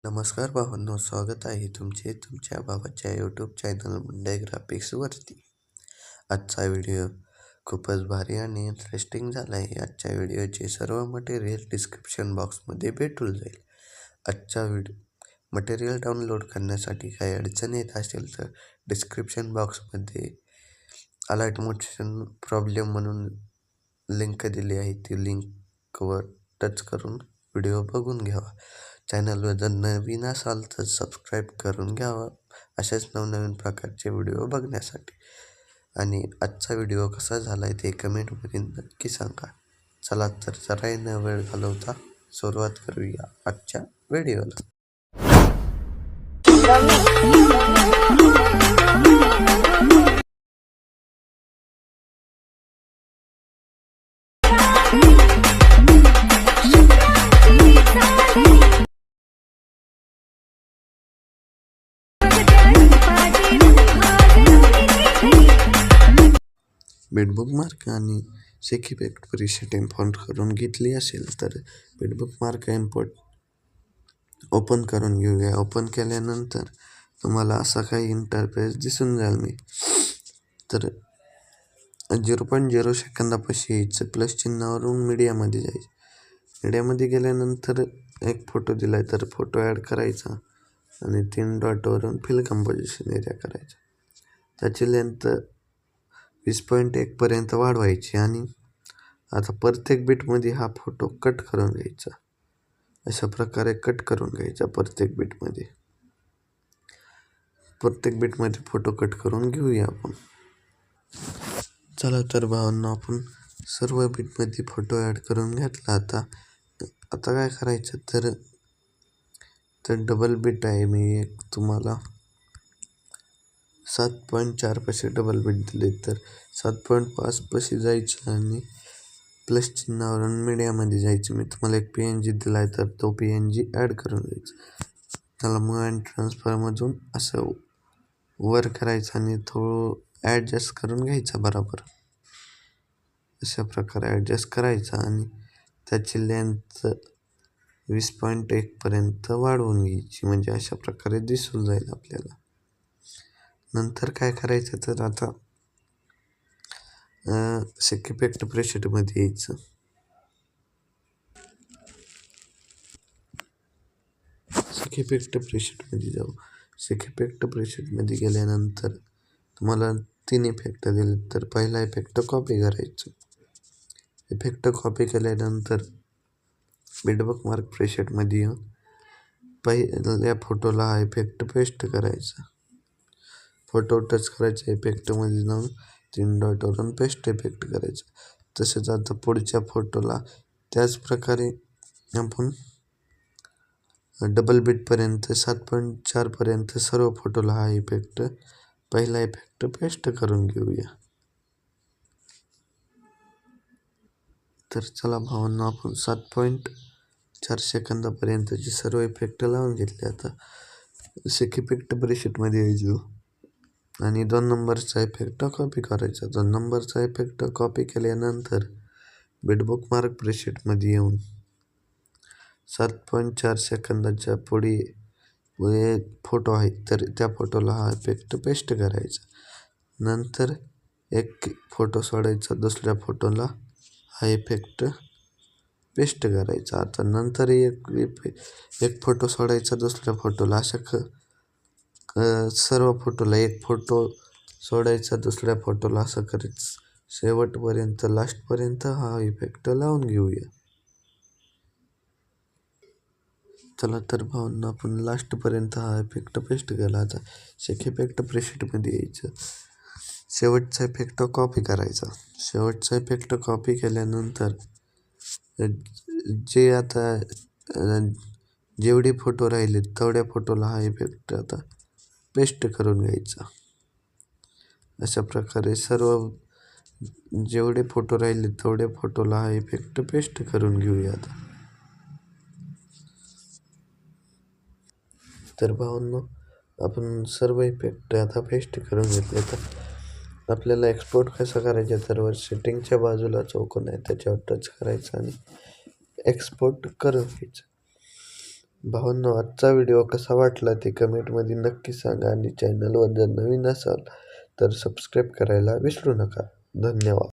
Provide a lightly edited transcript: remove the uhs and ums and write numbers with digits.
नमस्कार भावांनो, स्वागत आहे तुमचे तुमच्या भावाच्या यूट्यूब चॅनल मुंडे ग्राफिक्सवरती. आजचा व्हिडिओ खूपच भारी आणि इंटरेस्टिंग झाला आहे. आजच्या व्हिडिओचे सर्व मटेरियल डिस्क्रिप्शन बॉक्समध्ये भेटून जाईल. आजचा मटेरियल डाउनलोड करण्यासाठी काही अडचण येत असेल तर डिस्क्रिप्शन बॉक्समध्ये अलर्ट मोशन प्रॉब्लेम म्हणून लिंक दिली आहे. ती लिंकवर टच करून व्हिडिओ बघून घ्यावा. चॅनलवर जर नवीन असाल तर सबस्क्राईब करून घ्यावा अशाच नवनवीन प्रकारचे व्हिडिओ बघण्यासाठी. आणि आजचा व्हिडिओ कसा झाला आहे ते कमेंटमध्ये नक्की सांगा. चला तर जराही न वेळ घालवता सुरुवात करूया आजच्या व्हिडिओला. बुकमार्क आणि सेकिपेक्ट प्रीसेट इम्पोर्ट करून घेतली असेल तर बुकमार्क इम्पोर्ट ओपन करून घेऊया. ओपन केल्यानंतर तुम्हाला असा काही इंटरफेस दिसून जाईल. मी तर 0.0 सेकंदापाशी यायचं, प्लस चिन्हावरून मीडियामध्ये जायचं. मीडियामध्ये गेल्यानंतर एक फोटो दिला आहे तर फोटो ॲड करायचा आणि 3 डॉटवरून फिल कंपोजिशन एरिया करायचा. त्याची लेंथ 20.1 पर्यंत वाढवायची आणि आता प्रत्येक बीटमध्ये हा फोटो कट करून घ्यायचा. अशा प्रकारे कट करून घ्यायचा प्रत्येक बीटमध्ये फोटो कट करून घेऊया आपण. चला तर भावांनो, आपण सर्व बीटमध्ये फोटो ॲड करून घेतला. आता काय करायचं तर डबल बीट आहे. मी एक तुम्हाला 7.4 पाशी डबल बीट दिले तर 7.5 पाशी जायचं आणि प्लस चिन्हावरून मीडियामध्ये जायचं. मी तुम्हाला एक PNG दिला आहे तर तो PNG ॲड करून द्यायचा. त्याला मूव अँड ट्रान्सफरमधून असं वर करायचं आणि थोडं ॲडजस्ट करून घ्यायचा बरोबर. अशा प्रकारे ॲडजस्ट करायचा आणि त्याची लेंथ 20.1 पर्यंत वाढवून घ्यायची, म्हणजे अशा प्रकारे दिसून जाईल आपल्याला. नंतर काय करायचं तर आता सेकिपेक्ट प्रीसेटमध्ये यायचं. सेकिपेक्ट प्रीसेटमध्ये जाऊ. सेकिपेक्ट प्रीसेटमध्ये गेल्यानंतर तुम्हाला 3 इफेक्ट दिले तर पहिला इफेक्ट कॉपी करायचं. इफेक्ट कॉपी केल्यानंतर बुकमार्क प्रीसेटमध्ये येऊन पहिल्या फोटोला हा इफेक्ट पेस्ट करायचा. फोटो टच करायचा, इफेक्टमध्ये जाऊन 3 डॉटवरून पेस्ट इफेक्ट करायचा. तसेच आता पुढच्या फोटोला त्याच प्रकारे आपण डबल बीटपर्यंत 7.4 पर्यंत सर्व फोटोला हा पहिला इफेक्ट पेस्ट करून घेऊया. तर चला भावांनो, आपण 7.4 सेकंदापर्यंतचे सर्व इफेक्ट लावून घेतले. आता सेकिपेक्ट प्रीसेटमध्ये यायचो आणि 2 नंबरचा इफेक्ट कॉपी करायचा. 2 नंबरचा इफेक्ट कॉपी केल्यानंतर बुकमार्क प्रीसेटमध्ये येऊन 7.4 सेकंदाच्या पुढे फोटो आहे तर त्या फोटोला हा इफेक्ट पेस्ट करायचा. नंतर एक फोटो सोडायचा, दुसऱ्या फोटोला हा इफेक्ट पेस्ट करायचा. आता नंतर एक फोटो सोडायचा दुसऱ्या फोटोला, अशा सर्व फोटोला एक फोटो सोडायचा दुसऱ्या फोटोला असं करायचं. शेवटपर्यंत लास्टपर्यंत हा इफेक्ट लावून घेऊया. चला तर भावांनो, आपण लास्टपर्यंत हा इफेक्ट पेस्ट केला. आता सेकिपेक्ट प्रीसेटमध्ये यायचं. शेवटचा इफेक्ट कॉपी करायचा. शेवटचा इफेक्ट कॉपी केल्यानंतर जे आता जेवढे फोटो राहिले तेवढ्या फोटोला हा इफेक्ट आता पेस्ट करून घ्यायचा. अशा प्रकारे सर्व जेवढे फोटो राहिले तेवढ्या फोटोला हा इफेक्ट पेस्ट करून घेऊया. आता तर भावांनो, आपण सर्व इफेक्ट आता पेस्ट करून घेतले. तर आपल्याला एक्सपोर्ट कसं करायचं तर वर सेटिंगच्या बाजूला चौकोन आहे त्याच्यावर टच करायचं आणि एक्सपोर्ट करून घ्यायचं. भावांनो, आजचा व्हिडिओ कसा वाटला ते कमेंटमध्ये नक्की सांगा आणि चॅनलवर जर नवीन असाल तर सबस्क्राईब करायला विसरू नका. धन्यवाद.